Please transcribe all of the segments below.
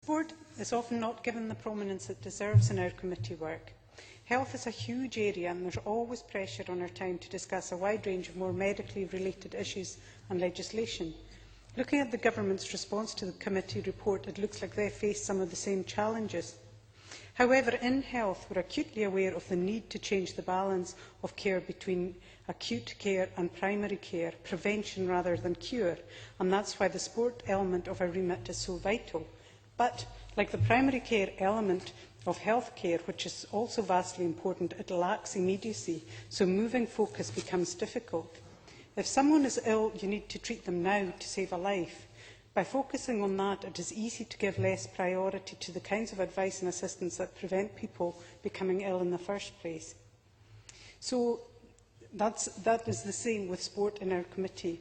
Sport is often not given the prominence it deserves in our committee work. Health is a huge area and there is always pressure on our time to discuss a wide range of more medically related issues and legislation. Looking at the Government's response to the committee report, it looks like they face some of the same challenges. However, in health, we are acutely aware of the need to change the balance of care between acute care and primary care, prevention rather than cure, and that is why the sport element of our remit is so vital. But, like the primary care element of health care, which is also vastly important, it lacks immediacy, so moving focus becomes difficult. If someone is ill, you need to treat them now to save a life. By focusing on that, it is easy to give less priority to the kinds of advice and assistance that prevent people becoming ill in the first place. So that is the same with sport in our committee.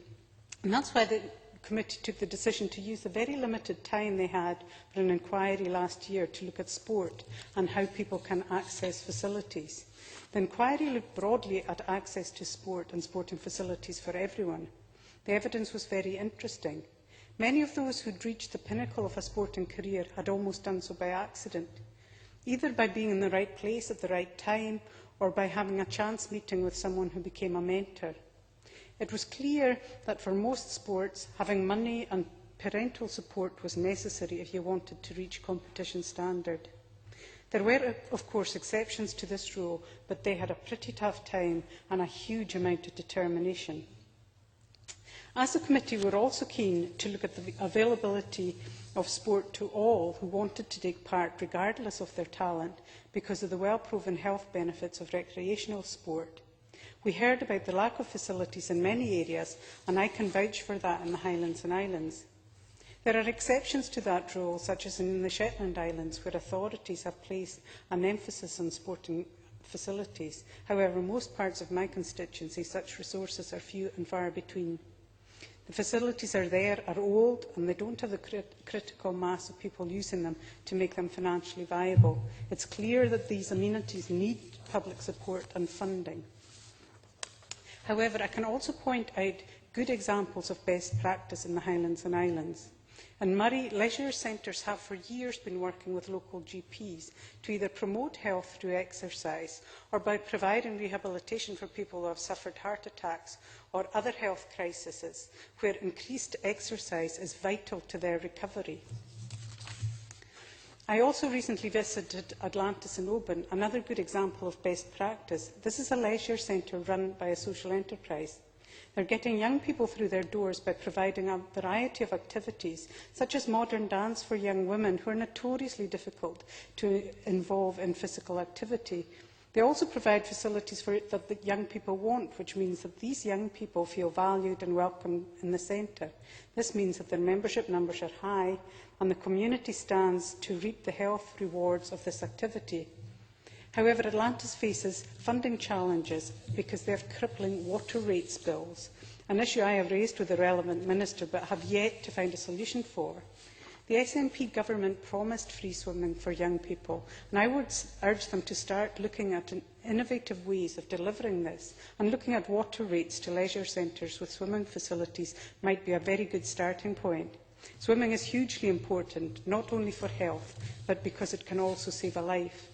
And that's why the committee took the decision to use the very limited time they had for an inquiry last year to look at sport and how people can access facilities. The inquiry looked broadly at access to sport and sporting facilities for everyone. The evidence was very interesting. Many of those who had reached the pinnacle of a sporting career had almost done so by accident, either by being in the right place at the right time or by having a chance meeting with someone who became a mentor. It was clear that for most sports, having money and parental support was necessary if you wanted to reach competition standard. There were, of course, exceptions to this rule, but they had a pretty tough time and a huge amount of determination. As a committee, we were also keen to look at the availability of sport to all who wanted to take part, regardless of their talent, because of the well-proven health benefits of recreational sport. We heard about the lack of facilities in many areas, and I can vouch for that in the Highlands and Islands. There are exceptions to that rule, such as in the Shetland Islands, where authorities have placed an emphasis on sporting facilities. However, in most parts of my constituency, such resources are few and far between. The facilities are there, are old, and they don't have the critical mass of people using them to make them financially viable. It's clear that these amenities need public support and funding. However, I can also point out good examples of best practice in the Highlands and Islands. In Murray, leisure centres have for years been working with local GPs to either promote health through exercise or by providing rehabilitation for people who have suffered heart attacks or other health crises, where increased exercise is vital to their recovery. I also recently visited Atlantis in Oban, another good example of best practice. This is a leisure centre run by a social enterprise. They are getting young people through their doors by providing a variety of activities, such as modern dance for young women who are notoriously difficult to involve in physical activity. They also provide facilities that the young people want, which means that these young people feel valued and welcome in the centre. This means that their membership numbers are high and the community stands to reap the health rewards of this activity. However, Atlantis faces funding challenges because they have crippling water rates bills, an issue I have raised with the relevant minister but have yet to find a solution for. The SNP government promised free swimming for young people, and I would urge them to start looking at innovative ways of delivering this, and looking at water rates to leisure centres with swimming facilities might be a very good starting point. Swimming is hugely important, not only for health, but because it can also save a life.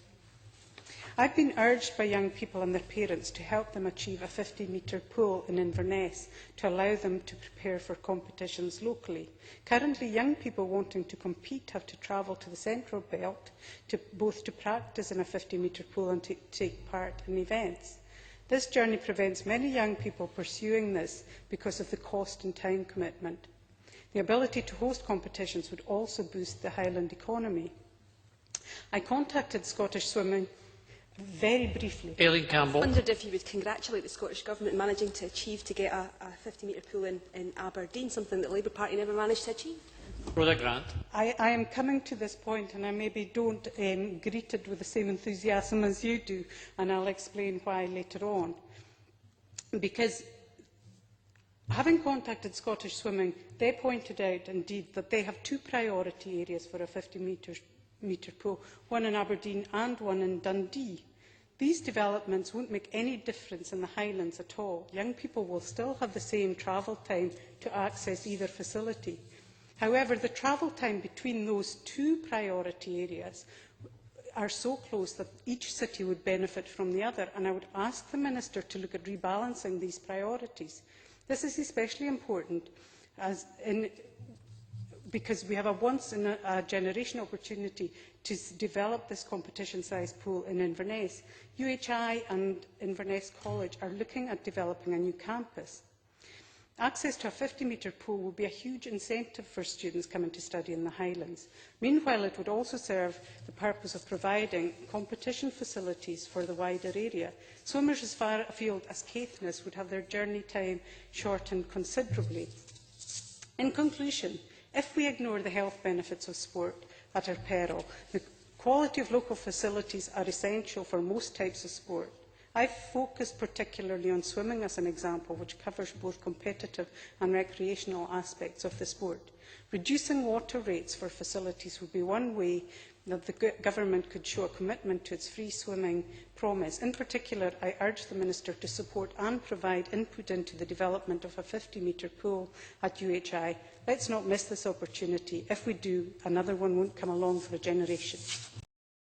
I have been urged by young people and their parents to help them achieve a 50-metre pool in Inverness to allow them to prepare for competitions locally. Currently, young people wanting to compete have to travel to the Central Belt both to practice in a 50-metre pool and to take part in events. This journey prevents many young people pursuing this because of the cost and time commitment. The ability to host competitions would also boost the Highland economy. I contacted Scottish Swimming very briefly. Aileen Campbell. I wondered if you would congratulate the Scottish Government in managing to achieve to get a 50-metre pool in Aberdeen, something that the Labour Party never managed to achieve. Rhoda Grant. I am coming to this point, and I maybe don't greet it with the same enthusiasm as you do, and I'll explain why later on. Because having contacted Scottish Swimming, they pointed out indeed that they have two priority areas for a 50-metre pool, one in Aberdeen and one in Dundee. These developments won't make any difference in the Highlands at all. Young people will still have the same travel time to access either facility. However, the travel time between those two priority areas are so close that each city would benefit from the other, and I would ask the Minister to look at rebalancing these priorities. This is especially important because we have a once-in-a-generation opportunity to develop this competition-sized pool in Inverness. UHI and Inverness College are looking at developing a new campus. Access to a 50-metre pool will be a huge incentive for students coming to study in the Highlands. Meanwhile, it would also serve the purpose of providing competition facilities for the wider area. Swimmers as far afield as Caithness would have their journey time shortened considerably. In conclusion, if we ignore the health benefits of sport at our peril, the quality of local facilities are essential for most types of sport. I've focused particularly on swimming as an example, which covers both competitive and recreational aspects of the sport. Reducing water rates for facilities would be one way that the government could show a commitment to its free swimming promise. In particular, I urge the Minister to support and provide input into the development of a 50-metre pool at UHI. Let's not miss this opportunity. If we do, another one won't come along for a generation.